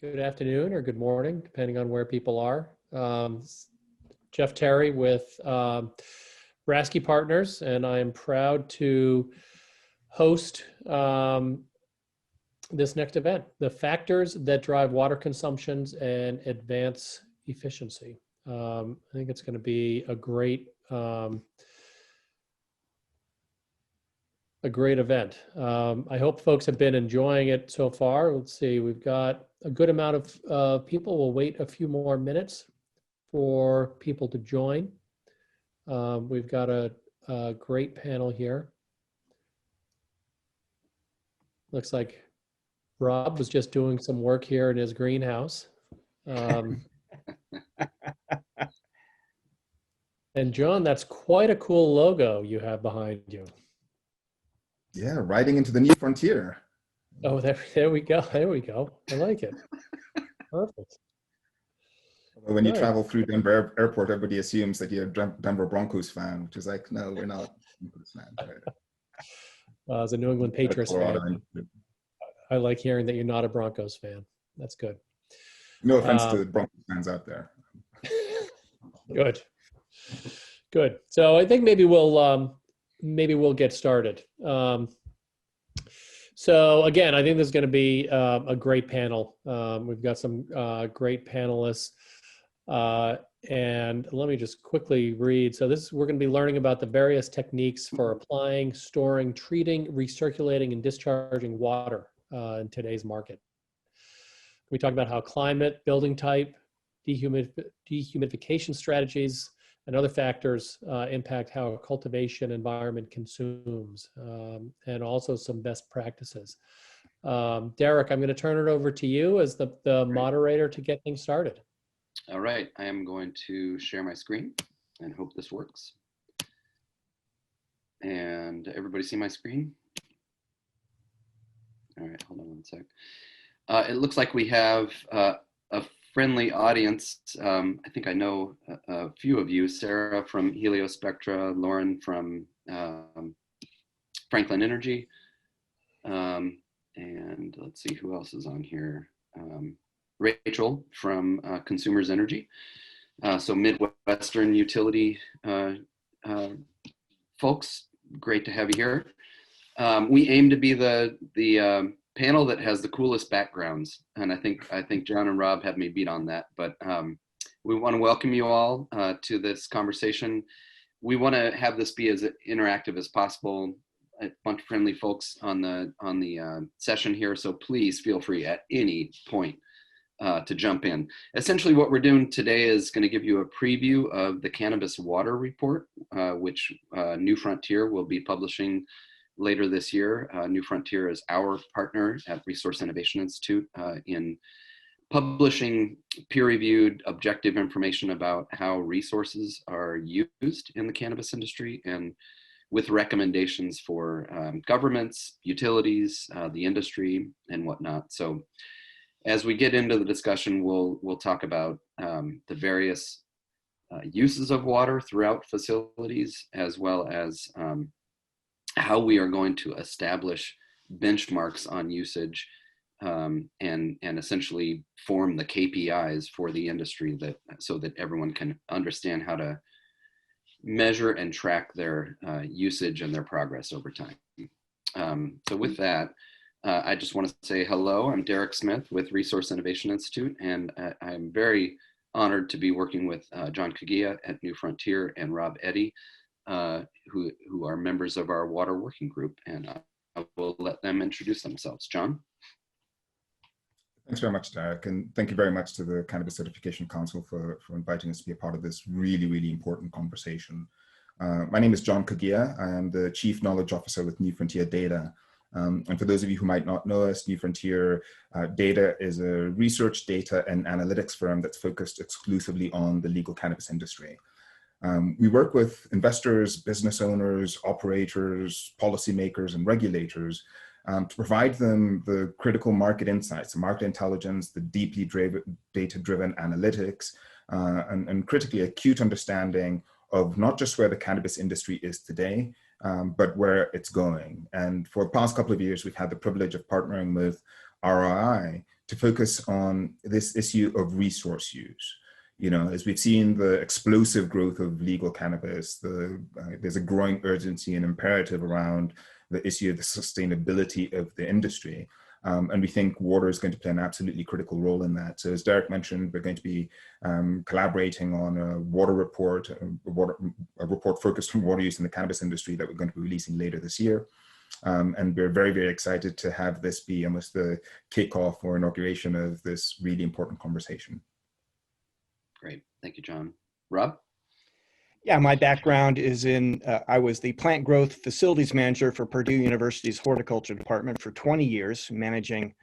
Good afternoon or good morning, depending on where people are. Jeff Terry with Brasky Partners, and I am proud to host this next event, the factors that drive water consumptions and advance efficiency. I think it's going to be a great event. I hope folks have been enjoying it so far. Let's see, we've got a good amount of people. We'll wait a few more minutes for people to join. We've got a great panel here. Looks like Rob was just doing some work here in his greenhouse. And John, that's quite a cool logo you have behind you. Yeah, riding into the new frontier. Oh, there we go. There we go. I like it. Perfect. When you travel through Denver Airport, everybody assumes that you're a Denver Broncos fan, which is like, no, we're not Broncos fans. As a New England Patriots fan, I like hearing that you're not a Broncos fan. That's good. No offense to the Broncos fans out there. Good. Good. So I think maybe we'll get started. So again, I think there's going to be a great panel. We've got some great panelists. And let me just quickly read. So we're going to be learning about the various techniques for applying, storing, treating, recirculating, and discharging water in today's market. We talk about how climate, building type, dehumidification strategies, and other factors impact how a cultivation environment consumes, and also some best practices. Derek, I'm going to turn it over to you as the moderator to get things started. All right, I am going to share my screen and hope this works. And everybody see my screen? All right, hold on one sec. It looks like we have a friendly audience. I think I know a few of you, Sarah from Heliospectra, Lauren from Franklin Energy, and let's see who else is on here. Rachel from Consumers Energy. So Midwestern utility folks, great to have you here. We aim to be the panel that has the coolest backgrounds, and I think John and Rob have me beat on that. But we want to welcome you all to this conversation. We want to have this be as interactive as possible. A bunch of friendly folks on the session here, so please feel free at any point to jump in. Essentially, what we're doing today is going to give you a preview of the Cannabis Water Report, which New Frontier will be publishing later this year. New Frontier is our partner at Resource Innovation Institute in publishing peer-reviewed objective information about how resources are used in the cannabis industry, and with recommendations for governments, utilities, the industry, and whatnot. So as we get into the discussion, we'll talk about the various uses of water throughout facilities, as well as how we are going to establish benchmarks on usage and essentially form the KPIs for the industry so that everyone can understand how to measure and track their usage and their progress over time. So with that, I just want to say hello. I'm Derek Smith with Resource Innovation Institute, and I'm very honored to be working with John Kagia at New Frontier and Rob Eddy, who are members of our water working group, and I will let them introduce themselves. John? Thanks very much, Derek, and thank you very much to the Cannabis Certification Council for inviting us to be a part of this really, really important conversation. My name is John Kagia. I am the Chief Knowledge Officer with New Frontier Data. And for those of you who might not know us, New Frontier Data is a research, data, and analytics firm that's focused exclusively on the legal cannabis industry. We work with investors, business owners, operators, policymakers, and regulators to provide them the critical market insights, the market intelligence, the deeply data-driven analytics, and critically acute understanding of not just where the cannabis industry is today, but where it's going. And for the past couple of years, we've had the privilege of partnering with RII to focus on this issue of resource use. You know, as we've seen the explosive growth of legal cannabis, there's a growing urgency and imperative around the issue of the sustainability of the industry. And we think water is going to play an absolutely critical role in that. So as Derek mentioned, we're going to be collaborating on a water report, a report focused on water use in the cannabis industry that we're going to be releasing later this year. And we're very, very excited to have this be almost the kickoff or inauguration of this really important conversation. Great. Thank you, John. Rob? Yeah, my background is in, I was the plant growth facilities manager for Purdue University's horticulture department for 20 years, managing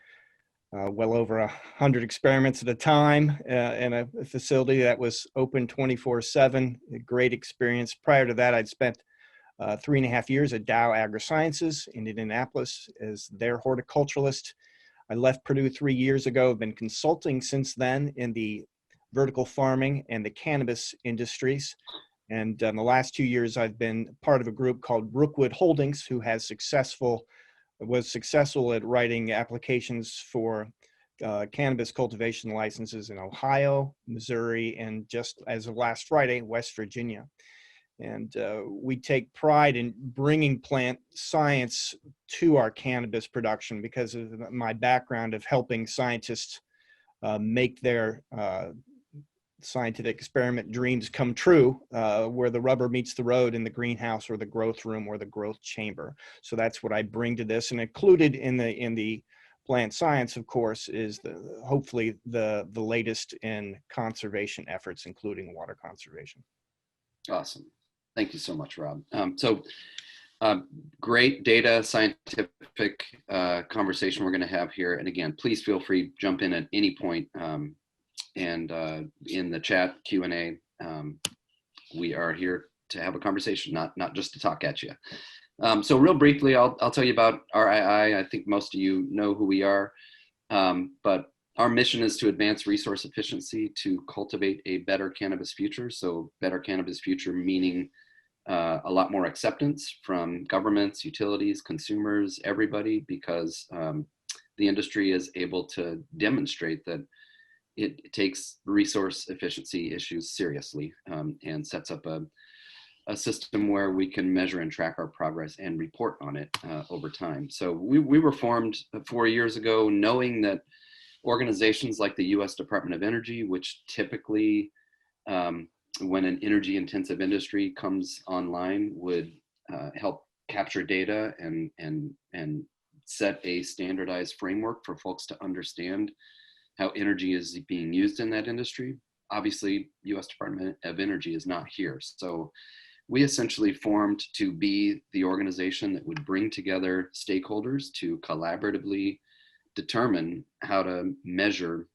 well over 100 experiments at a time in a facility that was open 24/7. A great experience. Prior to that, I'd spent 3.5 years at Dow AgroSciences in Indianapolis as their horticulturalist. I left Purdue 3 years ago. I've been consulting since then in the vertical farming and the cannabis industries. And in the last 2 years, I've been part of a group called Brookwood Holdings, who was successful at writing applications for cannabis cultivation licenses in Ohio, Missouri, and just as of last Friday, West Virginia. And we take pride in bringing plant science to our cannabis production because of my background of helping scientists make their scientific experiment dreams come true, where the rubber meets the road in the greenhouse or the growth room or the growth chamber. So that's what I bring to this, and included in the plant science, of course, is hopefully the latest in conservation efforts, including water conservation. Awesome. Thank you so much, Rob. Great data, scientific conversation we're going to have here. And again, please feel free to jump in at any point. And in the chat Q&A, we are here to have a conversation, not just to talk at you. So real briefly, I'll tell you about RII. I think most of you know who we are, but our mission is to advance resource efficiency to cultivate a better cannabis future. So better cannabis future meaning a lot more acceptance from governments, utilities, consumers, everybody, because the industry is able to demonstrate that it takes resource efficiency issues seriously and sets up a system where we can measure and track our progress and report on it over time. So we were formed 4 years ago, knowing that organizations like the US Department of Energy, which typically, when an energy intensive industry comes online, would help capture data and set a standardized framework for folks to understand how energy is being used in that industry. Obviously, US Department of Energy is not here. So we essentially formed to be the organization that would bring together stakeholders to collaboratively determine how to measure,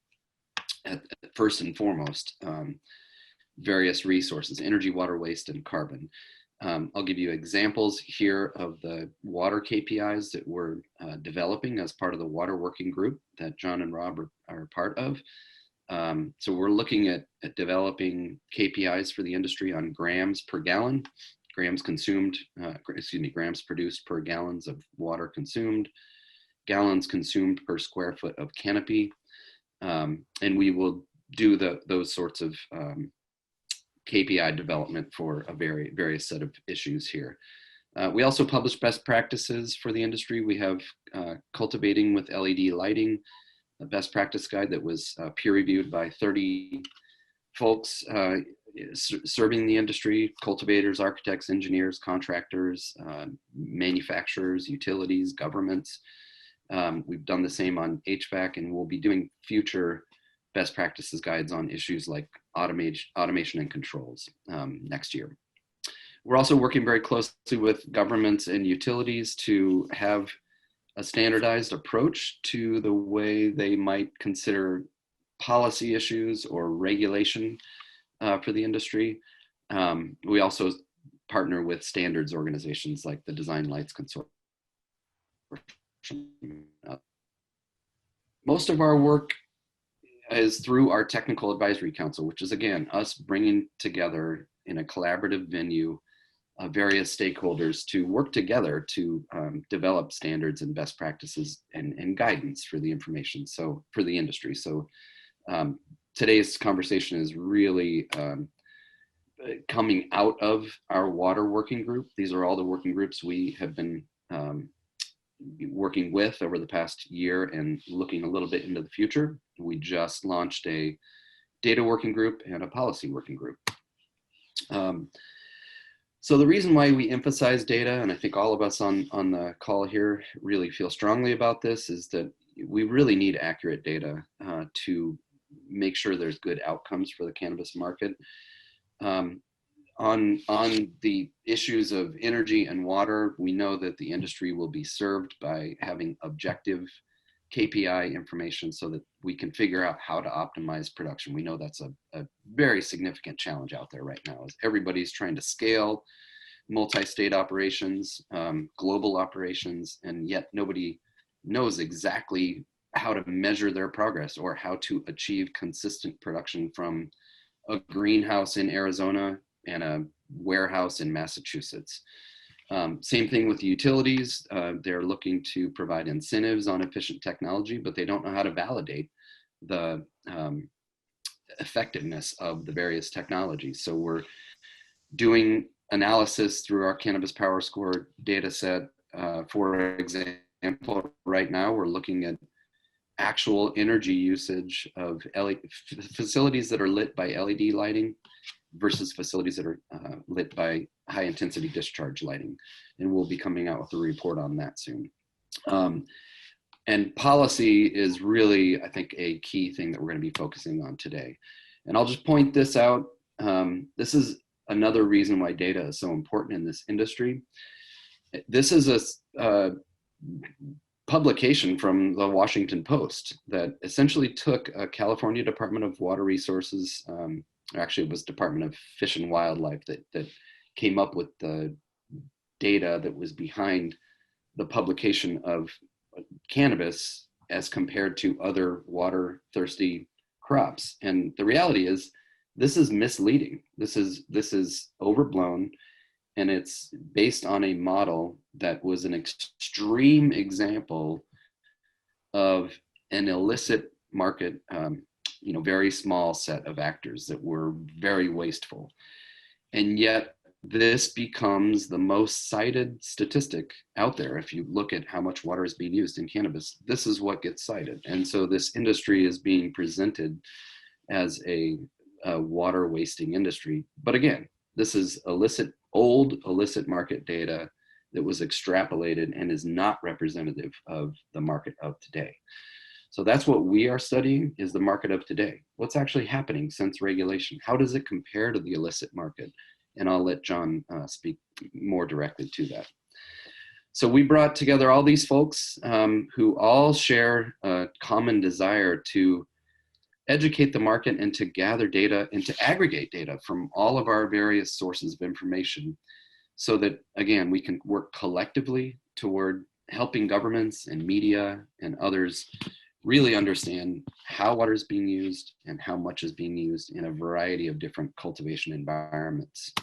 first and foremost, various resources: energy, water, waste, and carbon. I'll give you examples here of the water KPIs that we're developing as part of the water working group that John and Rob are part of. So we're looking at developing KPIs for the industry on grams per gallon, grams produced per gallons of water consumed, gallons consumed per square foot of canopy. And we will do those sorts of KPI development for a various set of issues here. We also publish best practices for the industry. We have Cultivating with LED Lighting, a best practice guide that was peer reviewed by 30 folks serving the industry: cultivators, architects, engineers, contractors, manufacturers, utilities, governments. We've done the same on HVAC, and we'll be doing future best practices guides on issues like automation and controls next year. We're also working very closely with governments and utilities to have a standardized approach to the way they might consider policy issues or regulation for the industry. We also partner with standards organizations like the Design Lights Consortium. Most of our work is through our Technical Advisory Council, which is, again, us bringing together in a collaborative venue various stakeholders to work together to develop standards and best practices and guidance for the information, so for the industry. So today's conversation is really coming out of our water working group. These are all the working groups we have been working with over the past year and looking a little bit into the future. We just launched a data working group and a policy working group. So the reason why we emphasize data, and I think all of us on the call here really feel strongly about this, is that we really need accurate data to make sure there's good outcomes for the cannabis market. On the issues of energy and water, we know that the industry will be served by having objective KPI information so that we can figure out how to optimize production. We know that's a very significant challenge out there right now, as everybody's trying to scale multi-state operations, global operations, and yet nobody knows exactly how to measure their progress or how to achieve consistent production from a greenhouse in Arizona and a warehouse in Massachusetts. Same thing with the utilities. They're looking to provide incentives on efficient technology, but they don't know how to validate the effectiveness of the various technologies. So we're doing analysis through our Cannabis Power Score data set. For example, right now we're looking at actual energy usage of facilities that are lit by LED lighting versus facilities that are lit by high intensity discharge lighting. And we'll be coming out with a report on that soon. And policy is really, I think, a key thing that we're going to be focusing on today. And I'll just point this out. This is another reason why data is so important in this industry. This is a publication from the Washington Post that essentially took a California Department of Water Resources, actually it was Department of Fish and Wildlife that came up with the data that was behind the publication of cannabis as compared to other water thirsty crops. And the reality is this is misleading. This is overblown, and it's based on a model that was an extreme example of an illicit market, very small set of actors that were very wasteful. And yet this becomes the most cited statistic out there. If you look at how much water is being used in cannabis, this is what gets cited. And so this industry is being presented as a water wasting industry. But again, this is old illicit market data that was extrapolated and is not representative of the market of today. So that's what we are studying, is the market of today. What's actually happening since regulation? How does it compare to the illicit market? And I'll let John speak more directly to that. So we brought together all these folks who all share a common desire to educate the market and to gather data and to aggregate data from all of our various sources of information so that, again, we can work collectively toward helping governments and media and others really understand how water is being used and how much is being used in a variety of different cultivation environments.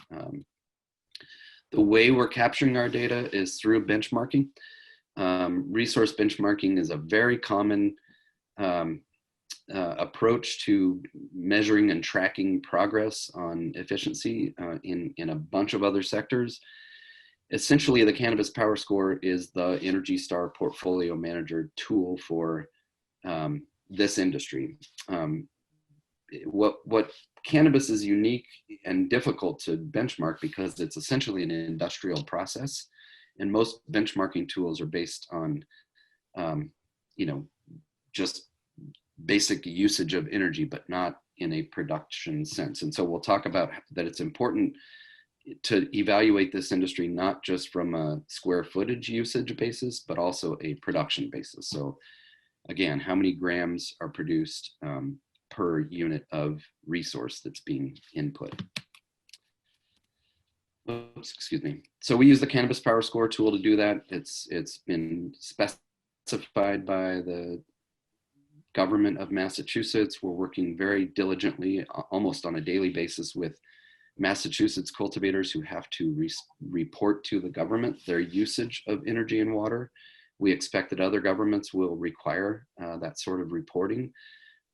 The way we're capturing our data is through benchmarking. Resource benchmarking is a very common approach to measuring and tracking progress on efficiency in a bunch of other sectors. Essentially, the Cannabis Power Score is the Energy Star portfolio manager tool for this industry. What cannabis is unique and difficult to benchmark because it's essentially an industrial process, and most benchmarking tools are based on, just basic usage of energy, but not in a production sense. And so we'll talk about that it's important to evaluate this industry not just from a square footage usage basis, but also a production basis. So again, how many grams are produced per unit of resource that's being input. Oops, excuse me. So we use the Cannabis Power Score tool to do that. It's been specified by the government of Massachusetts. We're working very diligently, almost on a daily basis, with Massachusetts cultivators who have to report to the government their usage of energy and water. We expect that other governments will require that sort of reporting.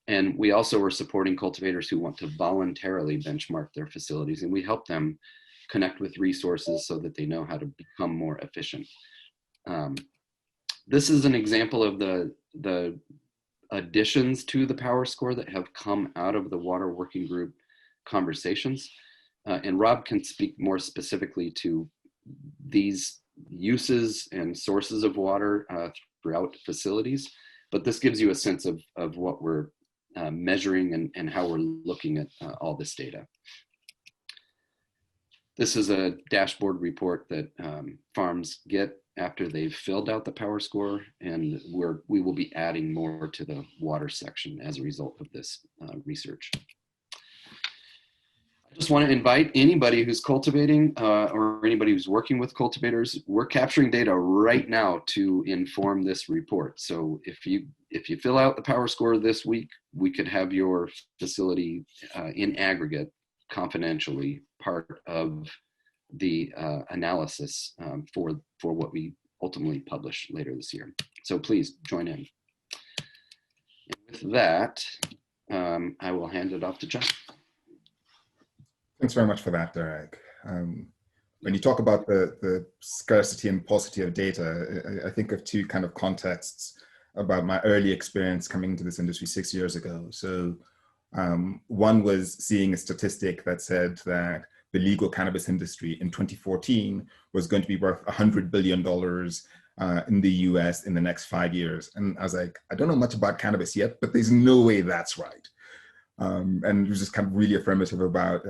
And we also are supporting cultivators who want to voluntarily benchmark their facilities, and we help them connect with resources so that they know how to become more efficient. This is an example of the additions to the Power Score that have come out of the Water Working Group conversations. And Rob can speak more specifically to these uses and sources of water throughout facilities, but this gives you a sense of what we're measuring and how we're looking at all this data. This is a dashboard report that farms get after they've filled out the Power Score, and we will be adding more to the water section as a result of this research. I just want to invite anybody who's cultivating or anybody who's working with cultivators. We're capturing data right now to inform this report. So if you fill out the Power Score this week, we could have your facility in aggregate confidentially part of the analysis for what we ultimately publish later this year. So please join in. And with that, I will hand it off to John. Thanks very much for that, Derek. When you talk about the scarcity and paucity of data, I think of two kind of contexts about my early experience coming into this industry 6 years ago. So one was seeing a statistic that said that the legal cannabis industry in 2014 was going to be worth $100 billion in the US in the next 5 years. And I was like, I don't know much about cannabis yet, but there's no way that's right. And it was just kind of really affirmative about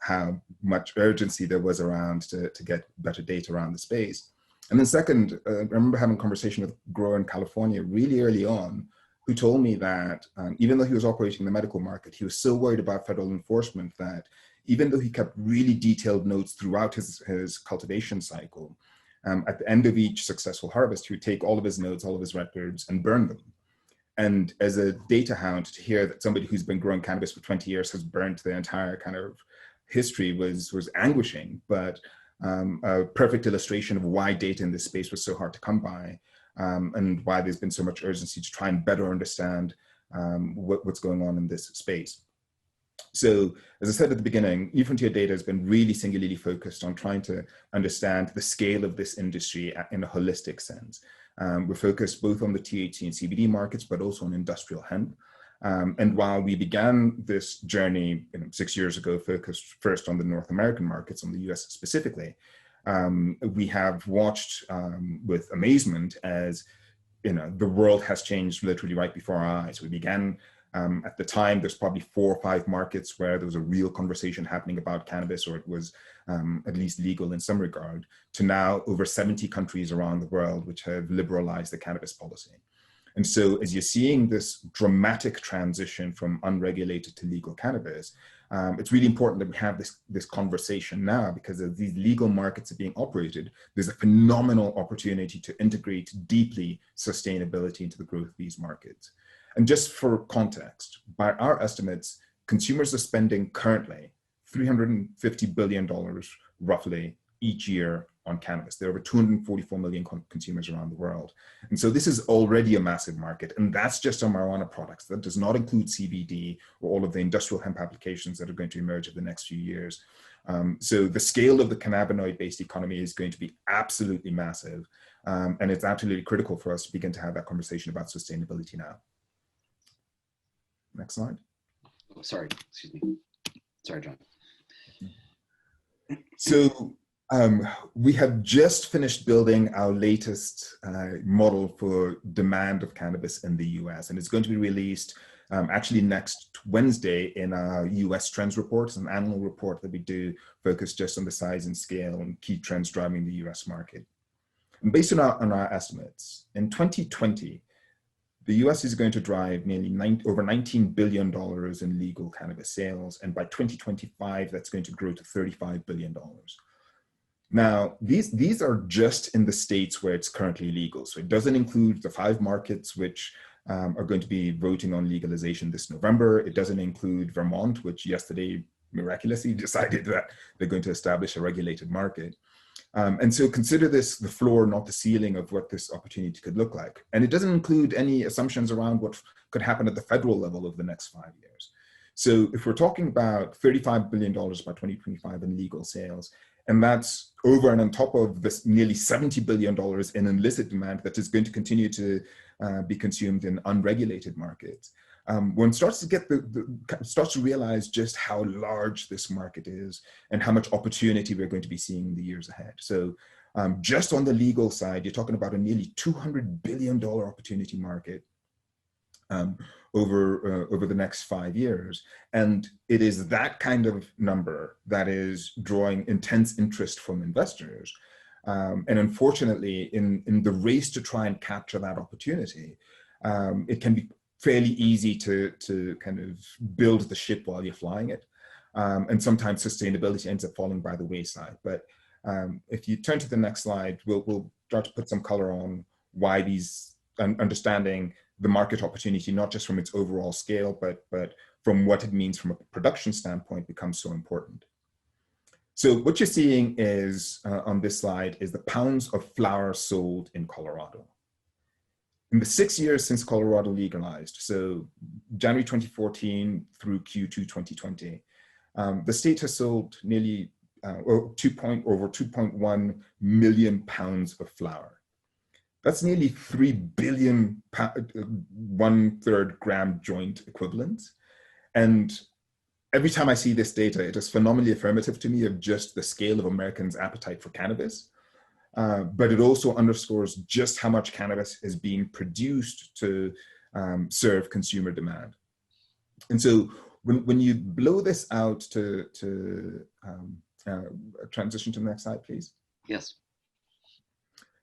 how much urgency there was around to get better data around the space. And then second, I remember having a conversation with a grower in California really early on, who told me that even though he was operating in the medical market, he was so worried about federal enforcement that even though he kept really detailed notes throughout his cultivation cycle, at the end of each successful harvest, he would take all of his notes, all of his records, and burn them. And as a data hound, to hear that somebody who's been growing cannabis for 20 years has burnt the entire kind of history was anguishing, but a perfect illustration of why data in this space was so hard to come by, and why there's been so much urgency to try and better understand what's going on in this space. So, as I said at the beginning, eFrontier Data has been really singularly focused on trying to understand the scale of this industry in a holistic sense. We're focused both on the THC and CBD markets, but also on industrial hemp. And while we began this journey 6 years ago, focused first on the North American markets, on the US specifically, we have watched with amazement as the world has changed literally right before our eyes. We began at the time, there's probably 4 or 5 markets where there was a real conversation happening about cannabis, or it was at least legal in some regard, to now over 70 countries around the world which have liberalized the cannabis policy. And so as you're seeing this dramatic transition from unregulated to legal cannabis, it's really important that we have this conversation now, because as these legal markets are being operated, there's a phenomenal opportunity to integrate deeply sustainability into the growth of these markets. And just for context, by our estimates, consumers are spending currently $350 billion roughly each year on cannabis. There are over 244 million consumers around the world. And so this is already a massive market, and that's just on marijuana products. That does not include CBD or all of the industrial hemp applications that are going to emerge over the next few years. So the scale of the cannabinoid-based economy is going to be absolutely massive. And it's absolutely critical for us to begin to have that conversation about sustainability now. Next slide. Oh, sorry, excuse me. Sorry, John. So we have just finished building our latest model for demand of cannabis in the US, and it's going to be released actually next Wednesday in our US Trends Report. It's an annual report that we do focused just on the size and scale and key trends driving the US market. And based on our estimates, in 2020, the US is going to drive nearly over $19 billion in legal cannabis sales. And by 2025, that's going to grow to $35 billion. Now, these are just in the states where it's currently legal. So it doesn't include the 5 markets which are going to be voting on legalization this November. It doesn't include Vermont, which yesterday miraculously decided that they're going to establish a regulated market. And so consider this the floor, not the ceiling of what this opportunity could look like. And it doesn't include any assumptions around what could happen at the federal level over the next 5 years. So if we're talking about $35 billion by 2025 in legal sales, and that's over and on top of this nearly $70 billion in illicit demand that is going to continue to be consumed in unregulated markets, one starts to get starts to realize just how large this market is and how much opportunity we're going to be seeing in the years ahead. So just on the legal side, you're talking about a nearly $200 billion opportunity market over the next 5 years. And it is that kind of number that is drawing intense interest from investors. And unfortunately, in the race to try and capture that opportunity, it can be fairly easy to kind of build the ship while you're flying it. And sometimes sustainability ends up falling by the wayside. But if you turn to the next slide, we'll start to put some color on why these, understanding the market opportunity, not just from its overall scale, but from what it means from a production standpoint, becomes so important. So what you're seeing is, on this slide, is the pounds of flower sold in Colorado. In the 6 years since Colorado legalized, so January 2014 through Q2 2020, the state has sold nearly over 2.1 million pounds of flower. That's nearly 3 billion 1/3 gram joint equivalents. And every time I see this data, it is phenomenally affirmative to me of just the scale of Americans' appetite for cannabis. But it also underscores just how much cannabis is being produced to serve consumer demand. And so when you blow this out to transition to the next slide, please. Yes.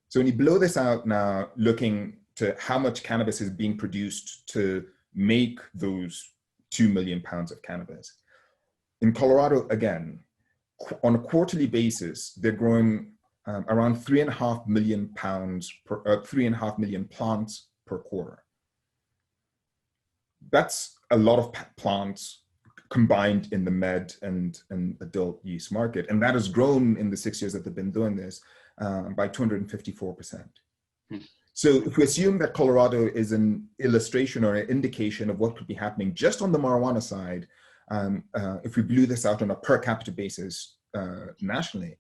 So when you blow this out now, looking to how much cannabis is being produced to make those 2 million pounds of cannabis. In Colorado, again, on a quarterly basis, they're growing around 3.5 million pounds per 3.5 million plants per quarter. That's a lot of plants combined in the med and adult use market, and that has grown in the 6 years that they've been doing this by 254%. So if we assume that Colorado is an illustration or an indication of what could be happening just on the marijuana side, if we blew this out on a per capita basis nationally,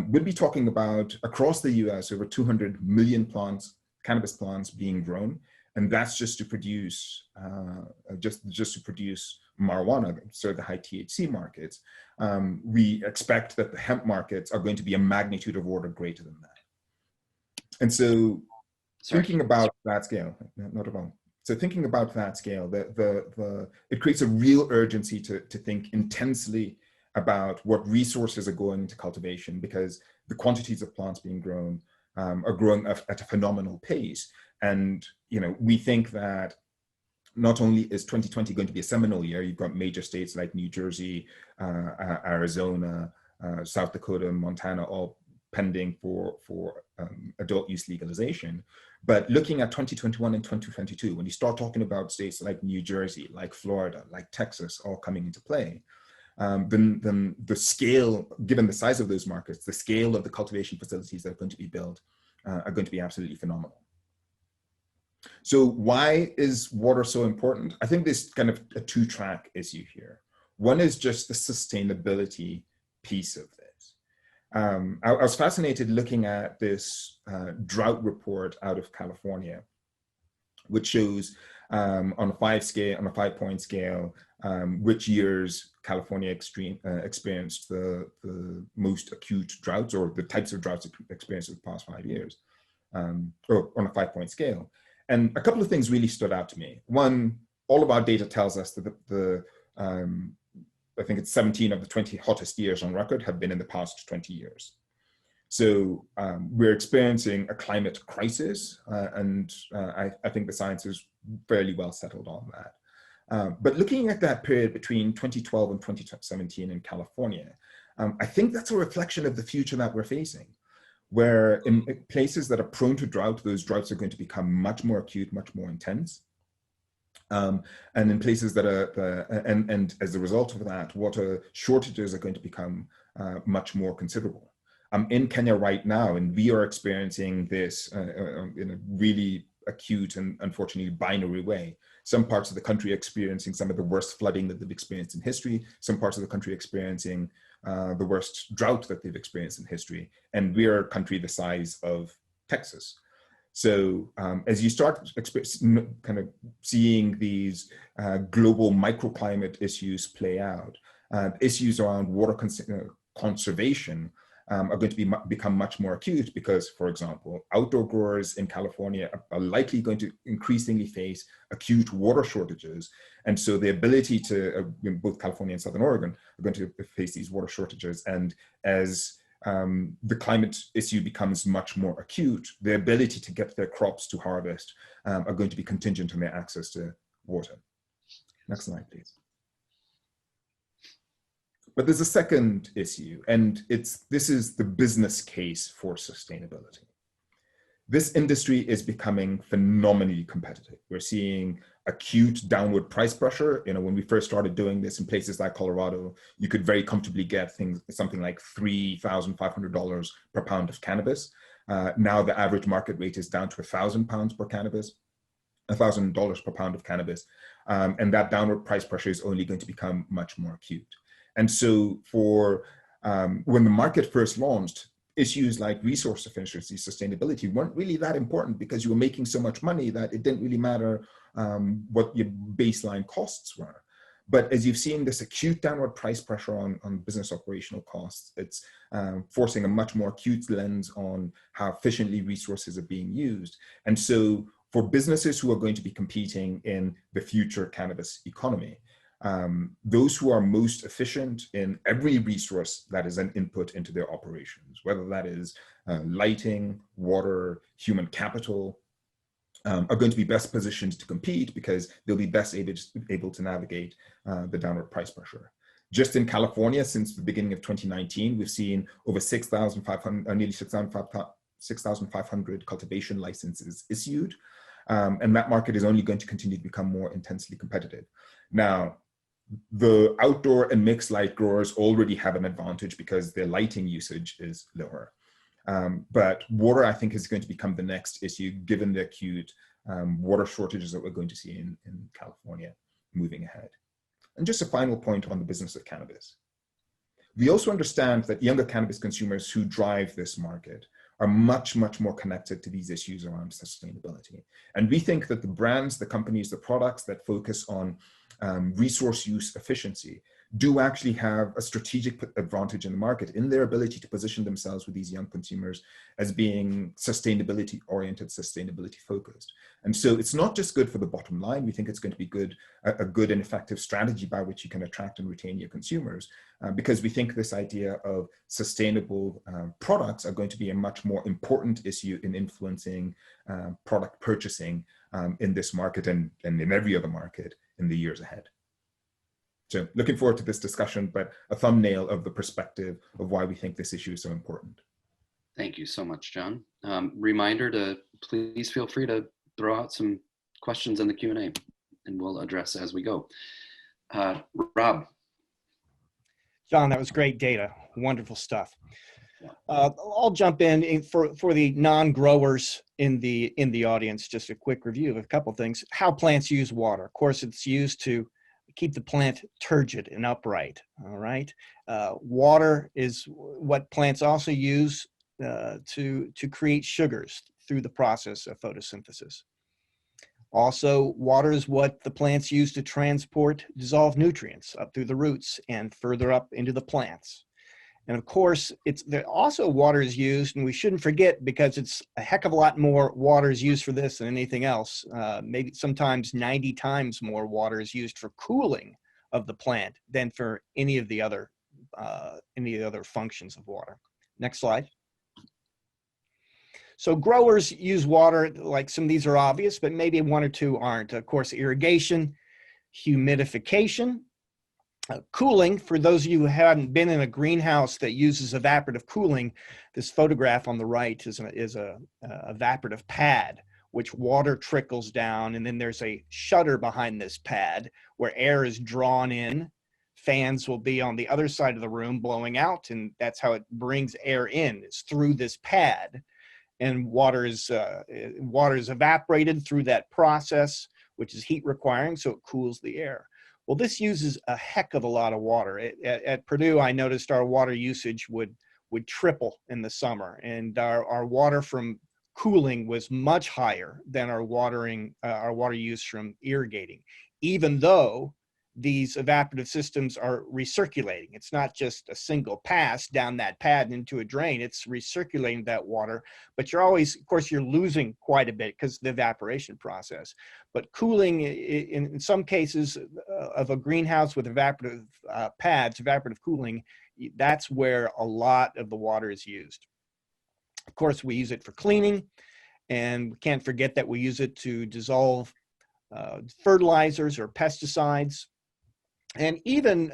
we'd be talking about across the US over 200 million plants, cannabis plants being grown, and that's just to produce just to produce marijuana, so the high THC markets. We expect that the hemp markets are going to be a magnitude of order greater than that. And so thinking about that scale, not at all. So thinking about that scale, it creates a real urgency to think intensely about what resources are going into cultivation, because the quantities of plants being grown are growing at a phenomenal pace. And we think that not only is 2020 going to be a seminal year, you've got major states like New Jersey, Arizona, South Dakota, and Montana all pending for adult use legalization. But looking at 2021 and 2022, when you start talking about states like New Jersey, like Florida, like Texas, all coming into play, then the scale, given the size of those markets, the scale of the cultivation facilities that are going to be built are going to be absolutely phenomenal. So why is water so important? I think there's kind of a two-track issue here. One is just the sustainability piece of this. I was fascinated looking at this drought report out of California, which shows on a 5-point scale, which years California experienced the most acute droughts, or the types of droughts experienced in the past 5 years, or on a 5-point scale. And a couple of things really stood out to me. One, all of our data tells us that I think it's 17 of the 20 hottest years on record have been in the past 20 years. So we're experiencing a climate crisis, and I think the science is fairly well settled on that. But looking at that period between 2012 and 2017 in California, I think that's a reflection of the future that we're facing, where in places that are prone to drought, those droughts are going to become much more acute, much more intense. And in places that and as a result of that, water shortages are going to become much more considerable. I'm in Kenya right now, and we are experiencing this in a really acute and unfortunately binary way. Some parts of the country are experiencing some of the worst flooding that they've experienced in history. Some parts of the country are experiencing the worst drought that they've experienced in history. And we're a country the size of Texas. So as you start kind of seeing these global microclimate issues play out, issues around water conservation are going to become much more acute because, for example, outdoor growers in California are likely going to increasingly face acute water shortages. And so the ability to, both California and Southern Oregon are going to face these water shortages. And as the climate issue becomes much more acute, the ability to get their crops to harvest are going to be contingent on their access to water. Next slide, please. But there's a second issue, and this is the business case for sustainability. This industry is becoming phenomenally competitive. We're seeing acute downward price pressure. When we first started doing this in places like Colorado, you could very comfortably get something like $3,500 per pound of cannabis. Now the average market rate is down to £1,000 per cannabis, $1,000 per pound of cannabis. And that downward price pressure is only going to become much more acute. And so when the market first launched, issues like resource efficiency, sustainability weren't really that important because you were making so much money that it didn't really matter what your baseline costs were. But as you've seen this acute downward price pressure on business operational costs, it's forcing a much more acute lens on how efficiently resources are being used. And so for businesses who are going to be competing in the future cannabis economy, those who are most efficient in every resource that is an input into their operations, whether that is lighting, water, human capital, are going to be best positioned to compete because they'll be best able to navigate the downward price pressure. Just in California, since the beginning of 2019, we've seen over 6,500, nearly 6,500 cultivation licenses issued. And that market is only going to continue to become more intensely competitive. Now, the outdoor and mixed light growers already have an advantage because their lighting usage is lower. But water, I think, is going to become the next issue given the acute water shortages that we're going to see in California moving ahead. And just a final point on the business of cannabis. We also understand that younger cannabis consumers who drive this market are much, much more connected to these issues around sustainability. And we think that the brands, the companies, the products that focus on resource use efficiency do actually have a strategic advantage in the market in their ability to position themselves with these young consumers as being sustainability oriented, sustainability focused. And so it's not just good for the bottom line. We think it's going to be a good and effective strategy by which you can attract and retain your consumers, because we think this idea of sustainable products are going to be a much more important issue in influencing product purchasing in this market and in every other market in the years ahead. So looking forward to this discussion, but a thumbnail of the perspective of why we think this issue is so important. Thank you so much, John. Reminder to please feel free to throw out some questions in the Q&A and we'll address as we go. Rob. John, that was great data. Wonderful stuff. I'll jump in for the non-growers in the audience. Just a quick review of a couple of things. How plants use water. Of course, it's used to keep the plant turgid and upright. All right. Water is what plants also use to create sugars through the process of photosynthesis. Also, water is what the plants use to transport dissolved nutrients up through the roots and further up into the plants. And of course, also water is used, and we shouldn't forget, because it's a heck of a lot more water is used for this than anything else. Maybe sometimes 90 times more water is used for cooling of the plant than for any of the other functions of water. Next slide. So growers use water, like some of these are obvious, but maybe one or two aren't. Of course, irrigation, humidification, cooling. For those of you who haven't been in a greenhouse that uses evaporative cooling, this photograph on the right is a evaporative pad which water trickles down, and then there's a shutter behind this pad where air is drawn in. Fans will be on the other side of the room blowing out, and that's how it brings air in. It's through this pad, and water is evaporated through that process, which is heat requiring, so it cools the air. Well, this uses a heck of a lot of water. At Purdue, I noticed our water usage would triple in the summer, and our water from cooling was much higher than our water use from irrigating, even though these evaporative systems are recirculating. It's not just a single pass down that pad into a drain, it's recirculating that water, but you're always, of course, you're losing quite a bit because of the evaporation process. But cooling, in some cases of a greenhouse with evaporative pads, evaporative cooling, that's where a lot of the water is used. Of course, we use it for cleaning, and we can't forget that we use it to dissolve fertilizers or pesticides. And even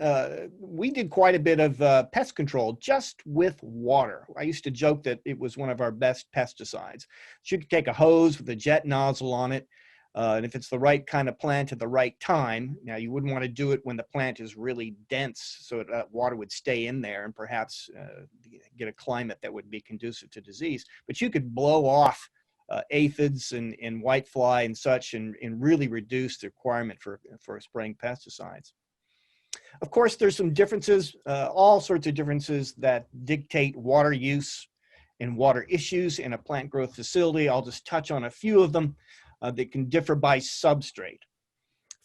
we did quite a bit of pest control just with water. I used to joke that it was one of our best pesticides. You could take a hose with a jet nozzle on it, and if it's the right kind of plant at the right time, now you wouldn't want to do it when the plant is really dense, so that water would stay in there and perhaps get a climate that would be conducive to disease. But you could blow off aphids and whitefly and such, and really reduce the requirement for spraying pesticides. Of course, there's some differences, all sorts of differences that dictate water use and water issues in a plant growth facility. I'll just touch on a few of them that can differ by substrate.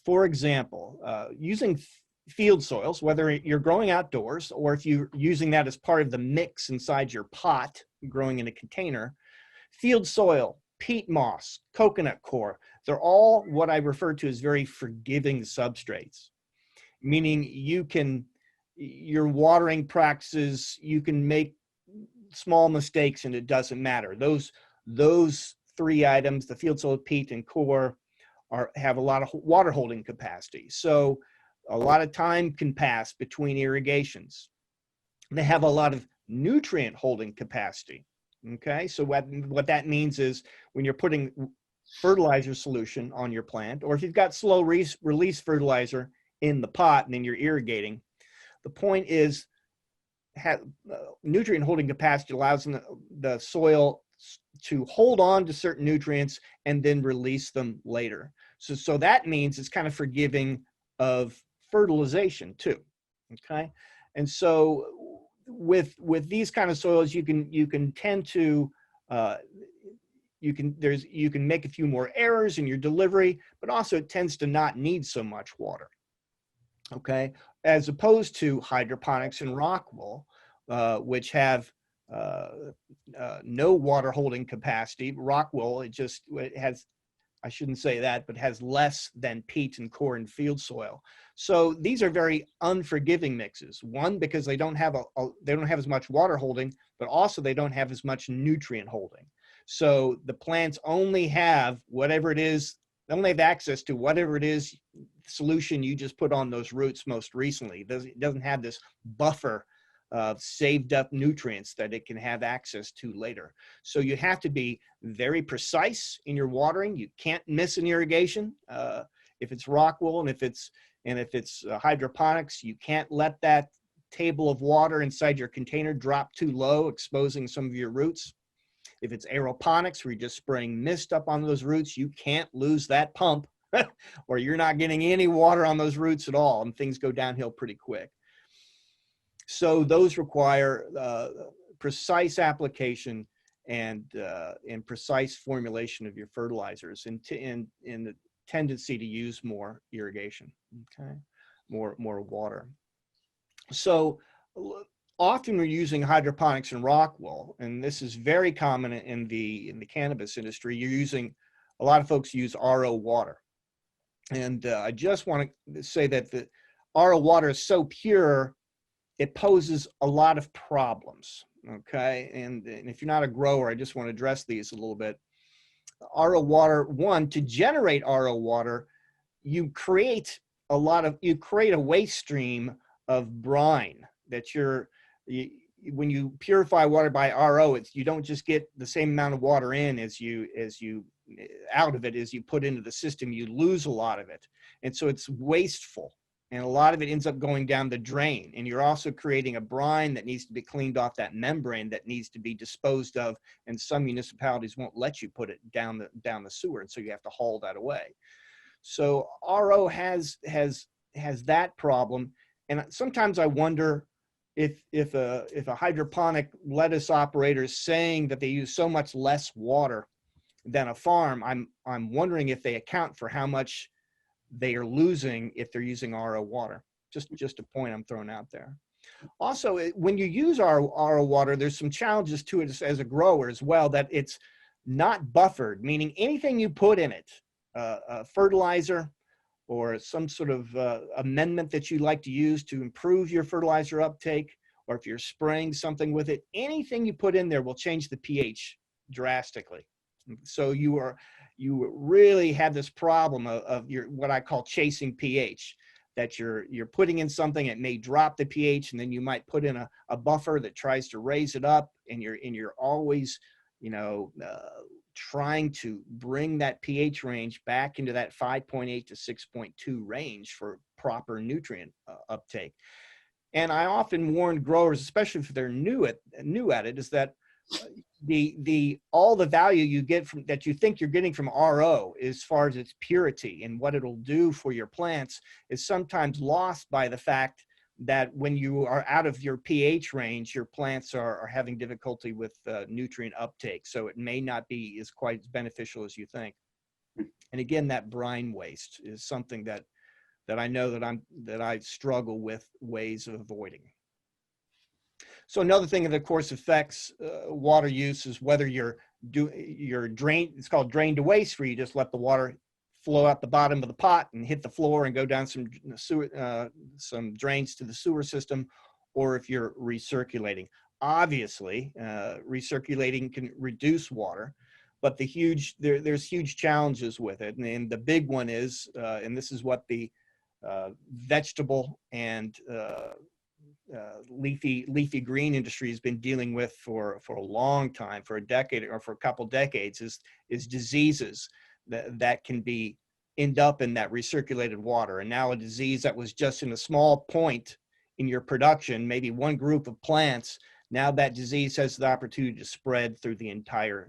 For example, using field soils, whether you're growing outdoors or if you're using that as part of the mix inside your pot, growing in a container, field soil, peat moss, coconut coir, they're all what I refer to as very forgiving substrates. Meaning your watering practices, you can make small mistakes and it doesn't matter. Those three items, the field soil, peat, and coir, have a lot of water holding capacity. So a lot of time can pass between irrigations. They have a lot of nutrient holding capacity. Okay, so what that means is when you're putting fertilizer solution on your plant, or if you've got slow release fertilizer in the pot and then you're irrigating, the point is nutrient holding capacity allows the soil to hold on to certain nutrients and then release them later. So that means it's kind of forgiving of fertilization too. Okay, and so with these kind of soils, you can tend to you can make a few more errors in your delivery, but also it tends to not need so much water. Okay, as opposed to hydroponics and rock wool, which have no water holding capacity. Rock wool, it has, I shouldn't say that, but has less than peat and coir and field soil. So these are very unforgiving mixes. One, because they don't have as much water holding, but also they don't have as much nutrient holding. So the plants only have whatever it is. They only have access to whatever it is solution you just put on those roots most recently. It doesn't have this buffer of saved up nutrients that it can have access to later. So you have to be very precise in your watering. You can't miss an irrigation. If it's rock wool and if it's hydroponics, you can't let that table of water inside your container drop too low, exposing some of your roots. If it's aeroponics, where you're just spraying mist up on those roots, you can't lose that pump or you're not getting any water on those roots at all, and things go downhill pretty quick. So those require precise application and precise formulation of your fertilizers, and the tendency to use more irrigation, okay, more water. So often we're using hydroponics and rock wool, and this is very common in the cannabis industry. A lot of folks use RO water, and I just want to say that the RO water is so pure, it poses a lot of problems, okay? And if you're not a grower, I just want to address these a little bit. RO water, one, to generate RO water, you create a waste stream of brine that when you purify water by RO, you don't just get the same amount of water in as you out of it as you put into the system, you lose a lot of it. And so it's wasteful. And a lot of it ends up going down the drain. And you're also creating a brine that needs to be cleaned off that membrane that needs to be disposed of. And some municipalities won't let you put it down the sewer. And so you have to haul that away. So RO has that problem. And sometimes I wonder if a hydroponic lettuce operator is saying that they use so much less water than a farm, I'm wondering if they account for how much they are losing if they're using RO water. Just a point I'm throwing out there. Also, when you use RO water, there's some challenges to it as a grower as well, that it's not buffered, meaning anything you put in it, fertilizer or some sort of amendment that you like to use to improve your fertilizer uptake, or if you're spraying something with it, anything you put in there will change the pH drastically. So you really have this problem of your, what I call chasing pH, that you're putting in something, it may drop the pH, and then you might put in a buffer that tries to raise it up, and you're always, trying to bring that pH range back into that 5.8 to 6.2 range for proper nutrient uptake. And I often warn growers, especially if they're new at it, is that all the value you get from that you think you're getting from RO, as far as its purity and what it'll do for your plants, is sometimes lost by the fact that when you are out of your pH range, your plants are having difficulty with nutrient uptake. So it may not be quite as beneficial as you think. And again, that brine waste is something that I know that I struggle with ways of avoiding. So another thing that of course affects water use is whether your drain, it's called drain to waste, where you just let the water flow out the bottom of the pot and hit the floor and go down some drains to the sewer system, or if you're recirculating. Obviously, recirculating can reduce water, but there's huge challenges with it. And the big one is, and this is what the vegetable and leafy green industry has been dealing with for a long time, for a decade or for a couple decades, is diseases that can end up in that recirculated water. And now a disease that was just in a small point in your production, maybe one group of plants, now that disease has the opportunity to spread through the entire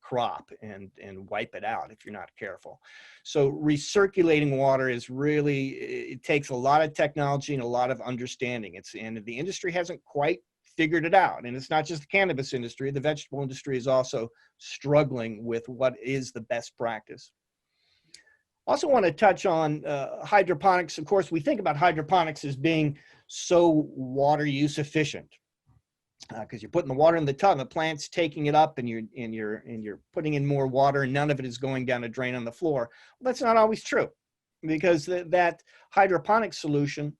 crop and wipe it out if you're not careful. So recirculating water is really, it takes a lot of technology and a lot of understanding. And the industry hasn't quite figured it out. And it's not just the cannabis industry, the vegetable industry is also struggling with what is the best practice. Also want to touch on hydroponics. Of course, we think about hydroponics as being so water use efficient because you're putting the water in the tub, the plant's taking it up, and you're putting in more water, and none of it is going down a drain on the floor. Well, that's not always true, because that hydroponic solution,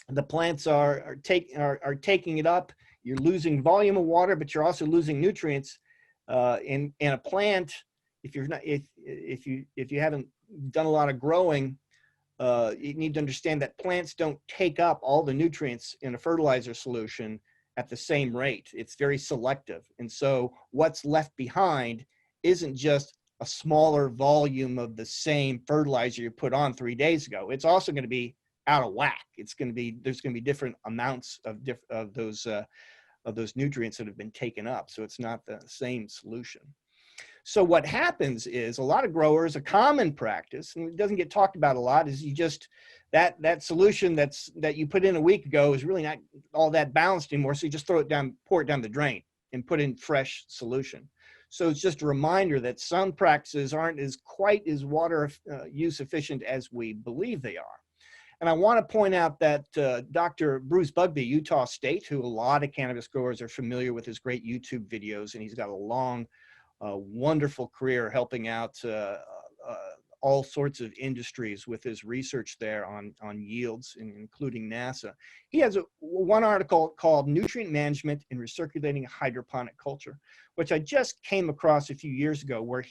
the plants are taking it up. You're losing volume of water, but you're also losing nutrients. In a plant, if you haven't done a lot of growing, you need to understand that plants don't take up all the nutrients in a fertilizer solution at the same rate. It's very selective. And so what's left behind isn't just a smaller volume of the same fertilizer you put on 3 days ago. It's also going to be out of whack. There's going to be different amounts of those nutrients that have been taken up. So it's not the same solution. So what happens is a lot of growers, a common practice, and it doesn't get talked about a lot, is you just, that solution that you put in a week ago is really not all that balanced anymore. So you just pour it down the drain and put in fresh solution. So it's just a reminder that some practices aren't quite as water use efficient as we believe they are. And I want to point out that Dr. Bruce Bugbee, Utah State, who a lot of cannabis growers are familiar with his great YouTube videos, and he's got a long, wonderful career helping out all sorts of industries with his research there on yields, including NASA. He has one article called Nutrient Management in Recirculating Hydroponic Culture, which I just came across a few years ago, where at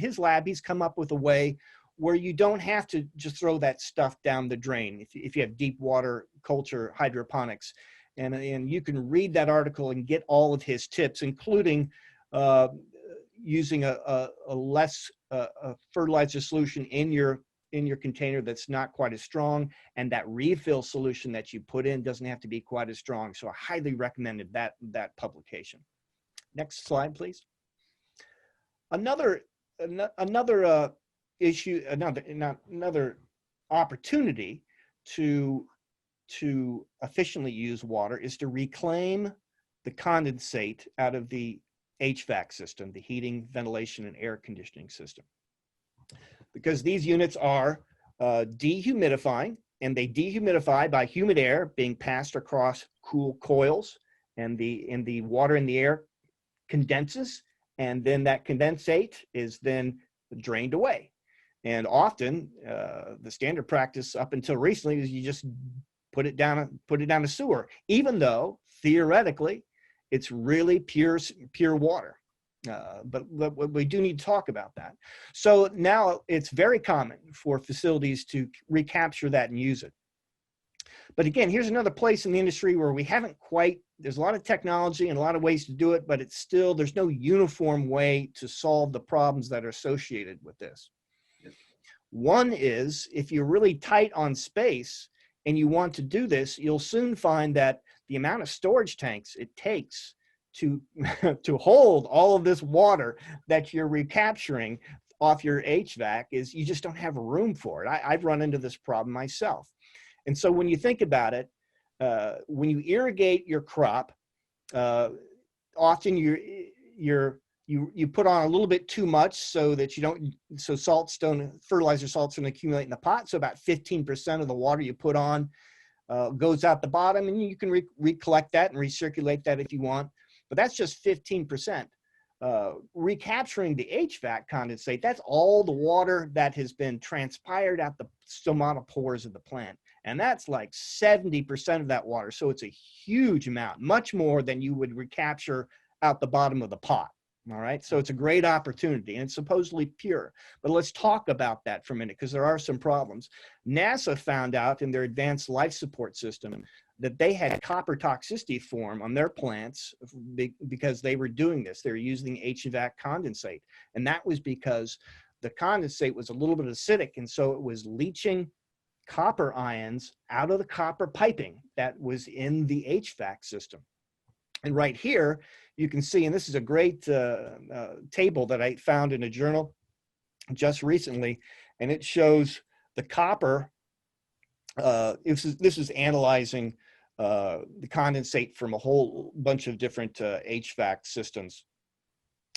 his lab, he's come up with a way where you don't have to just throw that stuff down the drain if you have deep water culture hydroponics. And you can read that article and get all of his tips, including using a less fertilizer solution in your container that's not quite as strong, and that refill solution that you put in doesn't have to be quite as strong. So I highly recommended that publication. Next slide, please. Another issue, another opportunity to efficiently use water is to reclaim the condensate out of the HVAC system, the heating, ventilation, and air conditioning system. Because these units are dehumidifying, and they dehumidify by humid air being passed across cool coils, and the water in the air condenses, and then that condensate is then drained away. And often the standard practice up until recently is you just put it down a sewer, even though theoretically it's really pure water. But we do need to talk about that. So now it's very common for facilities to recapture that and use it. But again, here's another place in the industry where we haven't quite, there's a lot of technology and a lot of ways to do it, but it's still, there's no uniform way to solve the problems that are associated with this. One is, if you're really tight on space and you want to do this, you'll soon find that the amount of storage tanks it takes to hold all of this water that you're recapturing off your HVAC is, you just don't have room for it. I've run into this problem myself. And so when you think about it, when you irrigate your crop, often you put on a little bit too much so that fertilizer salts don't accumulate in the pot. So about 15% of the water you put on goes out the bottom, and you can recollect that and recirculate that if you want. But that's just 15%. Recapturing the HVAC condensate, that's all the water that has been transpired out the stomata pores of the plant. And that's like 70% of that water. So it's a huge amount, much more than you would recapture out the bottom of the pot. All right. So it's a great opportunity, and it's supposedly pure. But let's talk about that for a minute, because there are some problems. NASA found out in their advanced life support system that they had copper toxicity form on their plants because they were doing this. They were using HVAC condensate. And that was because the condensate was a little bit acidic, and so it was leaching copper ions out of the copper piping that was in the HVAC system. And right here, you can see, and this is a great table that I found in a journal just recently, and it shows the copper. This is analyzing the condensate from a whole bunch of different HVAC systems.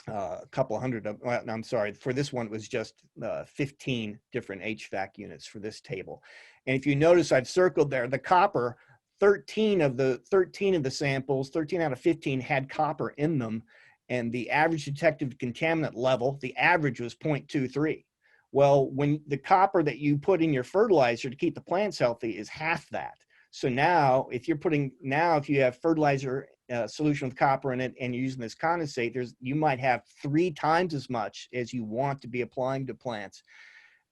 A couple hundred of, well, I'm sorry, for this one it was just 15 different HVAC units for this table. And if you notice, I've circled there the copper. 13 of the samples, 13 out of 15 had copper in them, and the average detected contaminant level, the average was 0.23. Well, when the copper that you put in your fertilizer to keep the plants healthy is half that. So now, if you have fertilizer solution with copper in it and you're using this condensate, you might have 3 times as much as you want to be applying to plants.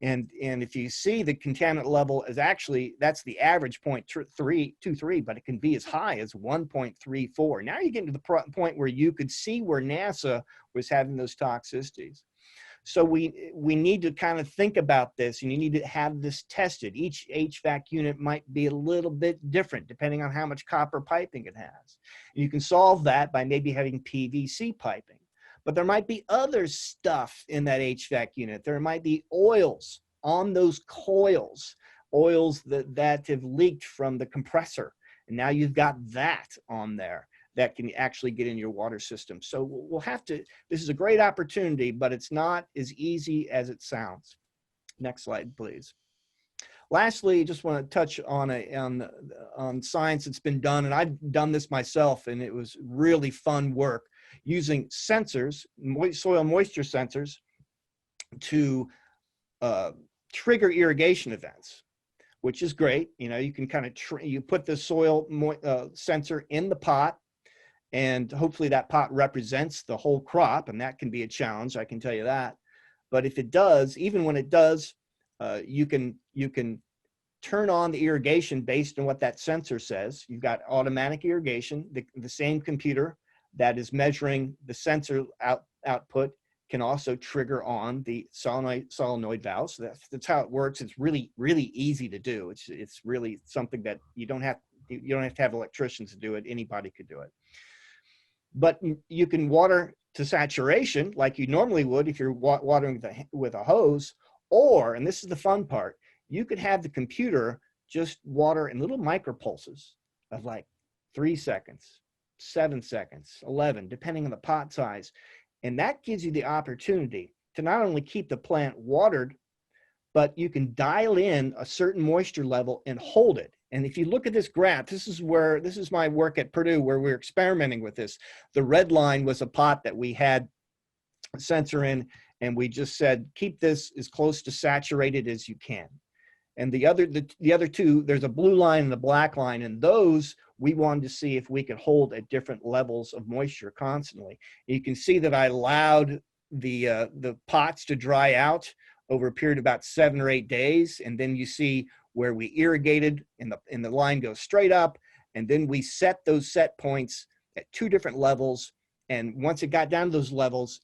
And if you see the contaminant level is actually, that's the average 0.23, but it can be as high as 1.34. Now you're getting to the point where you could see where NASA was having those toxicities. So we need to kind of think about this, and you need to have this tested. Each HVAC unit might be a little bit different depending on how much copper piping it has. You can solve that by maybe having PVC piping. But there might be other stuff in that HVAC unit. There might be oils on those coils, oils that have leaked from the compressor. And now you've got that on there that can actually get in your water system. So we'll have to, this is a great opportunity, but it's not as easy as it sounds. Next slide, please. Lastly, just want to touch on science that's been done, and I've done this myself, and it was really fun work using sensors, soil moisture sensors, to trigger irrigation events, which is great. You know, you can kind of you put the soil sensor in the pot, and hopefully that pot represents the whole crop, and that can be a challenge, I can tell you that. But if it does, even when it does, you can turn on the irrigation based on what that sensor says. You've got automatic irrigation. The same computer that is measuring the sensor output can also trigger on the solenoid valves. That's how it works. It's really, really easy to do. It's really something that you don't have to have electricians to do it. Anybody could do it. But you can water to saturation like you normally would if you're watering with a hose, or, and this is the fun part, you could have the computer just water in little micropulses of like 3 seconds, 7 seconds, 11, depending on the pot size. And that gives you the opportunity to not only keep the plant watered, but you can dial in a certain moisture level and hold it. And if you look at this graph, this is my work at Purdue where we're experimenting with this. The red line was a pot that we had a sensor in, and we just said, keep this as close to saturated as you can. And the other two, there's a blue line and a black line, and those we wanted to see if we could hold at different levels of moisture constantly. You can see that I allowed the pots to dry out over a period of about 7 or 8 days, and then you see where we irrigated and the line goes straight up, and then we set those set points at 2 different levels. And once it got down to those levels,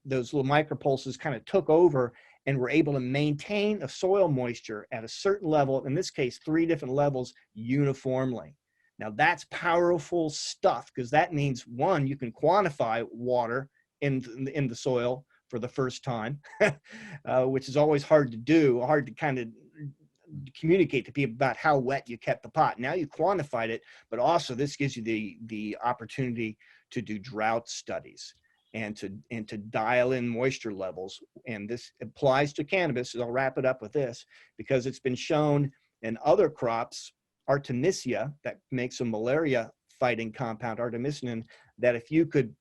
those little micropulses kind of took over, and we're able to maintain a soil moisture at a certain level, in this case 3 different levels, uniformly. Now that's powerful stuff, because that means, one, you can quantify water in the soil for the first time, which is always hard to do, hard to kind of communicate to people about how wet you kept the pot. Now you quantified it, but also this gives you the opportunity to do drought studies and to dial in moisture levels. And this applies to cannabis, and I'll wrap it up with this, because it's been shown in other crops, Artemisia, that makes a malaria fighting compound, artemisinin, that if you could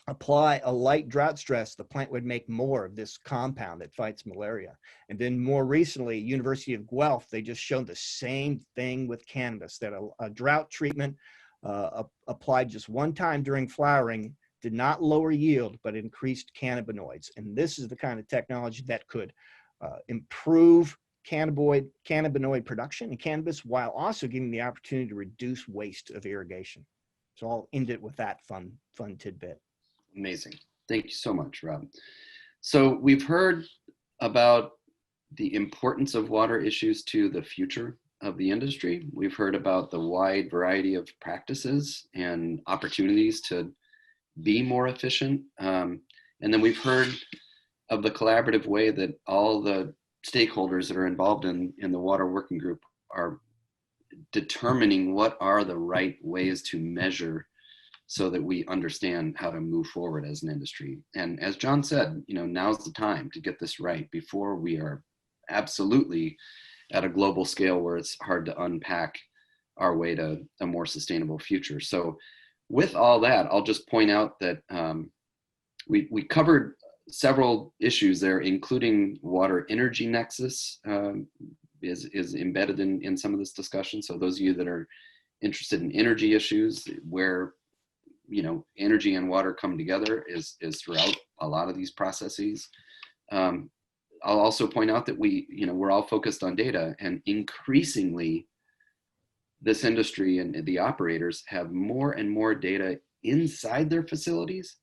apply a light drought stress, the plant would make more of this compound that fights malaria. And then more recently, University of Guelph, they just showed the same thing with cannabis, that a drought treatment applied just one time during flowering did not lower yield, but increased cannabinoids. And this is the kind of technology that could improve cannabinoid production in cannabis, while also giving the opportunity to reduce waste of irrigation. So I'll end it with that fun tidbit. Amazing. Thank you so much, Rob. So we've heard about the importance of water issues to the future of the industry. We've heard about the wide variety of practices and opportunities to be more efficient. And then we've heard of the collaborative way that all the stakeholders that are involved in the water working group are determining what are the right ways to measure so that we understand how to move forward as an industry. And as John said, now's the time to get this right before we are absolutely at a global scale where it's hard to unpack our way to a more sustainable future. So with all that, I'll just point out that we covered several issues there, including water energy nexus is embedded in some of this discussion. So those of you that are interested in energy issues, where energy and water come together is throughout a lot of these processes. I'll also point out that we're all focused on data, and increasingly this industry and the operators have more and more data inside their facilities,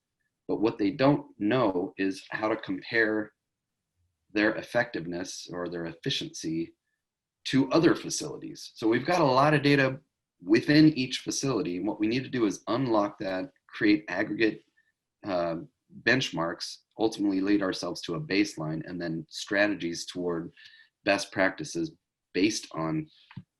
but what they don't know is how to compare their effectiveness or their efficiency to other facilities. So we've got a lot of data within each facility, and what we need to do is unlock that, create aggregate benchmarks, ultimately lead ourselves to a baseline, and then strategies toward best practices based on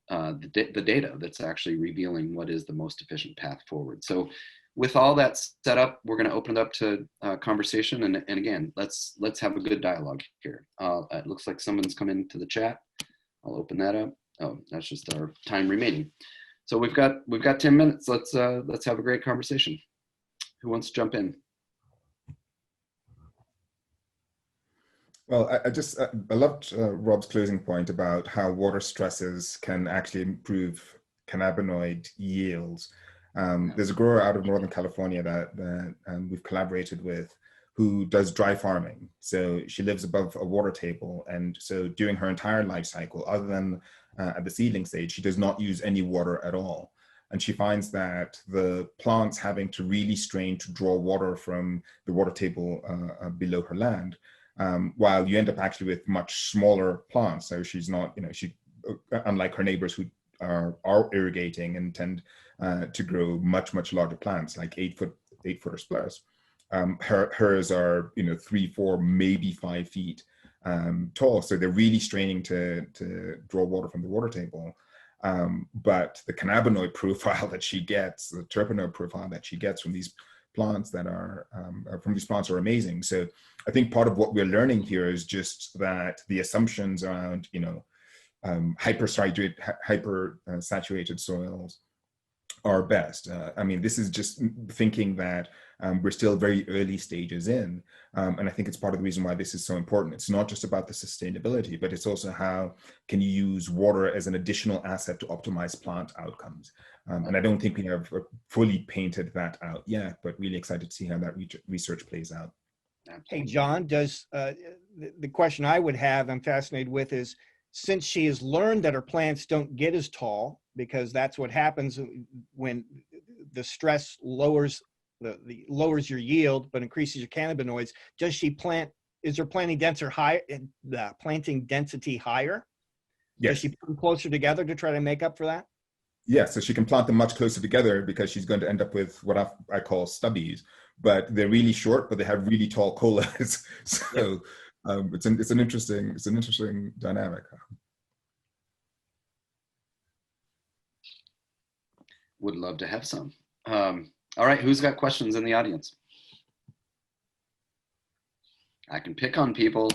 the data that's actually revealing what is the most efficient path forward. So with all that set up, we're going to open it up to conversation, and again, let's have a good dialogue here. It looks like someone's come into the chat. I'll open that up. Oh, that's just our time remaining. So we've got 10 minutes. Let's have a great conversation. Who wants to jump in? Well, I loved Rob's closing point about how water stresses can actually improve cannabinoid yields. There's a grower out of Northern California that we've collaborated with, who does dry farming. So she lives above a water table, and so during her entire life cycle, other than at the seedling stage, she does not use any water at all. and she finds that the plants having to really strain to draw water from the water table below her land, while you end up actually with much smaller plants. So she's not, unlike her neighbors who are irrigating and tend to grow much larger plants, like 8-footers plus. Hers are 3, 4, maybe 5 feet tall. So they're really straining to draw water from the water table. But the cannabinoid profile that she gets, the terpenoid profile that she gets from these plants are amazing. So I think part of what we're learning here is just that the assumptions around hyper-saturated soils are best. I mean, this is just thinking that we're still very early stages in. And I think it's part of the reason why this is so important. It's not just about the sustainability, but it's also how can you use water as an additional asset to optimize plant outcomes. And I don't think we have fully painted that out yet, but really excited to see how that research plays out. Hey, John, does the question I would have, I'm fascinated with, is since she has learned that her plants don't get as tall, because that's what happens when the stress lowers lowers your yield but increases your cannabinoids, is her planting density higher? Yes. Does she put them closer together to try to make up for that? Yeah, so she can plant them much closer together because she's going to end up with what I call stubbies, but they're really short, but they have really tall colas. So it's an interesting dynamic. Would love to have some. All right, who's got questions in the audience? I can pick on people.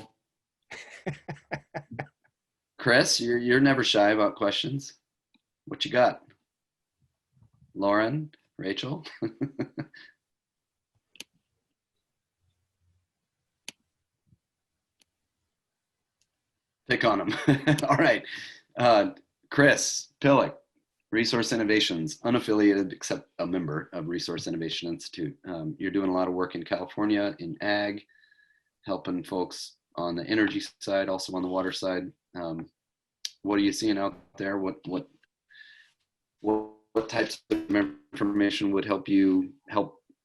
Chris, you're never shy about questions. What you got? Lauren, Rachel? Pick on them. All right. Chris Pillick, Resource Innovations, unaffiliated except a member of Resource Innovation Institute. You're doing a lot of work in California in ag, helping folks on the energy side, also on the water side. What are you seeing out there? What types of information would help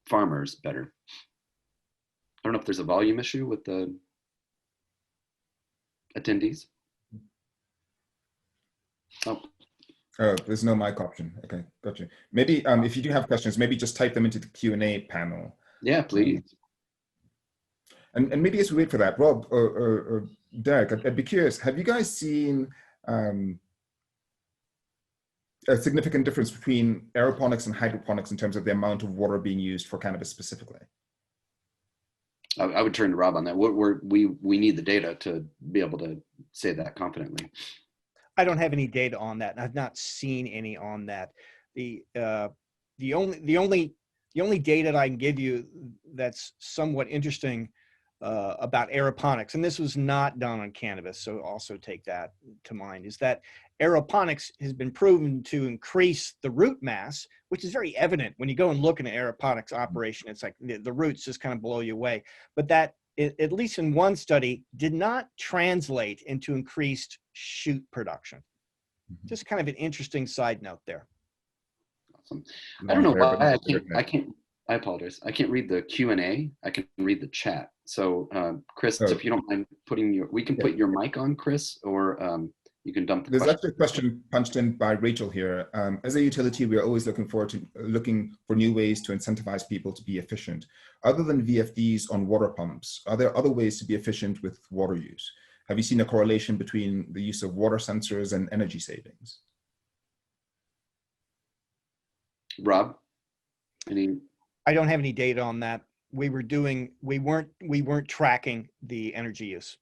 farmers better? I don't know if there's a volume issue with the attendees. Oh. Oh, there's no mic option. Okay, gotcha. Maybe if you do have questions, maybe just type them into the Q&A panel. Yeah, please. And maybe as we wait for that, Rob or Derek, I'd be curious, have you guys seen a significant difference between aeroponics and hydroponics in terms of the amount of water being used for cannabis specifically? I would turn to Rob on that. We need the data to be able to say that confidently. I don't have any data on that. I've not seen any on that. The only data that I can give you that's somewhat interesting about aeroponics, and this was not done on cannabis, so also take that to mind, is that aeroponics has been proven to increase the root mass, which is very evident when you go and look at an aeroponics operation. It's like the roots just kind of blow you away. But that, at least in one study, did not translate into increased shoot production. Just kind of an interesting side note there. Awesome. I don't know why I apologize. I can't read the Q&A. I can read the chat. So Chris, if you don't mind we can put your mic on, Chris, or you can dump the There's question. actually a question punched in by Rachel here. As a utility, we are always looking for new ways to incentivize people to be efficient. Other than VFDs on water pumps, are there other ways to be efficient with water use? Have you seen a correlation between the use of water sensors and energy savings? Rob, I don't have any data on that. We weren't tracking the energy use.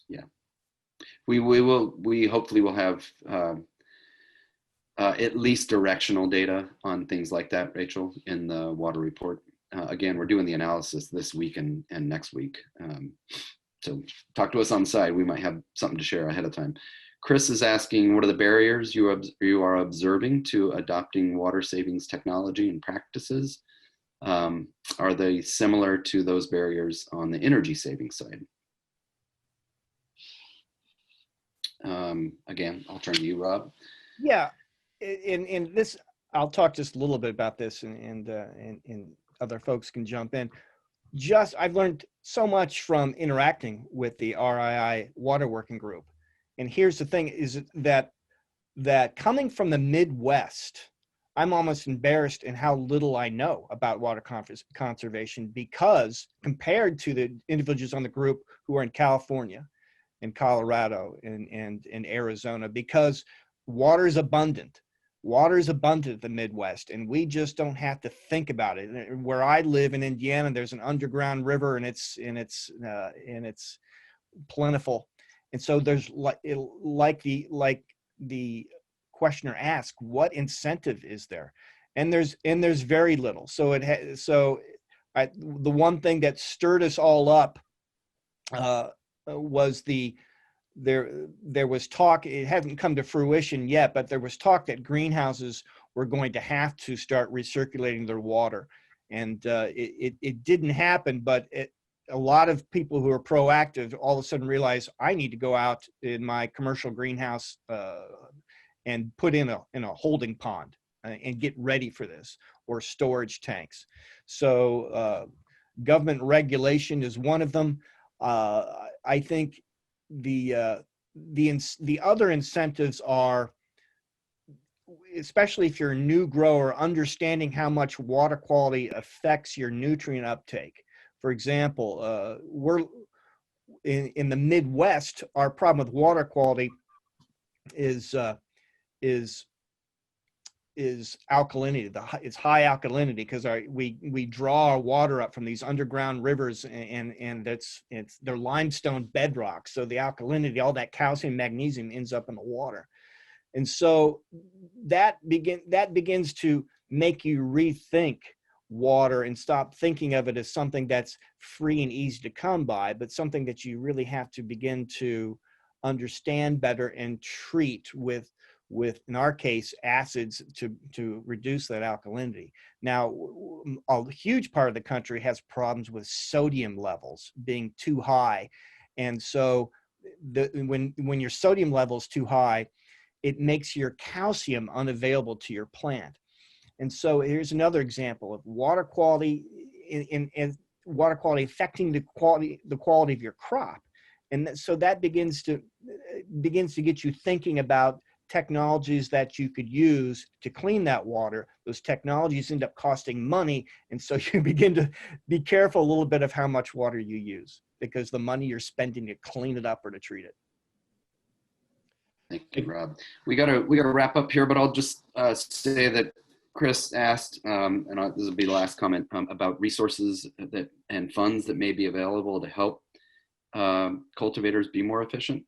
Yeah, we hopefully will have at least directional data on things like that, Rachel, in the water report. Again, we're doing the analysis this week and next week. So talk to us on the side. We might have something to share ahead of time. Chris is asking, what are the barriers you are observing to adopting water savings technology and practices? Are they similar to those barriers on the energy savings side? Again, I'll turn to you, Rob. Yeah, in this, I'll talk just a little bit about this, and other folks can jump in. I've learned so much from interacting with the RII Water Working Group. And here's the thing, is that coming from the Midwest, I'm almost embarrassed in how little I know about water conservation, because compared to the individuals on the group who are in California and Colorado and Arizona, because water is abundant. Water is abundant in the Midwest, and we just don't have to think about it. Where I live in Indiana, there's an underground river, and it's plentiful. And so there's like the questioner asked, what incentive is there? And there's very little. So the one thing that stirred us all up was there was talk, it hadn't come to fruition yet, but there was talk that greenhouses were going to have to start recirculating their water. And it didn't happen, but a lot of people who are proactive all of a sudden realize, I need to go out in my commercial greenhouse and put in a holding pond and get ready for this, or storage tanks. So government regulation is one of them. I think the other incentives are, especially if you're a new grower, understanding how much water quality affects your nutrient uptake. For example, we're in the Midwest, our problem with water quality is alkalinity. It's high alkalinity, because we draw our water up from these underground rivers, and they're limestone bedrock. So the alkalinity, all that calcium, magnesium ends up in the water. And so that begins to make you rethink water and stop thinking of it as something that's free and easy to come by, but something that you really have to begin to understand better and treat with in our case, acids to reduce that alkalinity. Now, a huge part of the country has problems with sodium levels being too high. And so when your sodium level is too high, it makes your calcium unavailable to your plant. And so here's another example of water quality and water quality affecting the quality of your crop. And so that begins to get you thinking about technologies that you could use to clean that water. Those technologies end up costing money. And so you begin to be careful a little bit of how much water you use, because the money you're spending to clean it up or to treat it. Thank you, Rob. We gotta wrap up here, but I'll just say that Chris asked, and this will be the last comment, about resources and funds that may be available to help cultivators be more efficient.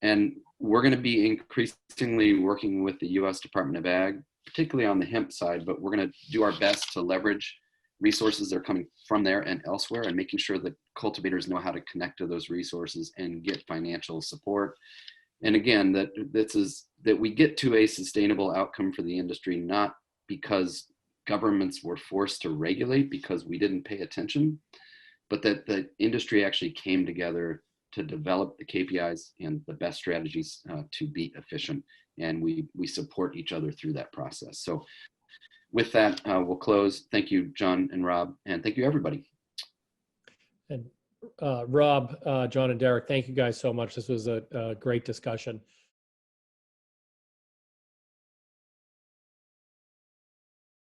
And we're going to be increasingly working with the U.S. Department of Ag, particularly on the hemp side, but we're going to do our best to leverage resources that are coming from there and elsewhere, and making sure that cultivators know how to connect to those resources and get financial support. And again, that we get to a sustainable outcome for the industry, not because governments were forced to regulate because we didn't pay attention, but that the industry actually came together to develop the KPIs and the best strategies to be efficient. And we support each other through that process. So with that, we'll close. Thank you, John and Rob, and thank you, everybody. And Rob, John, and Derek, thank you guys so much. This was a great discussion.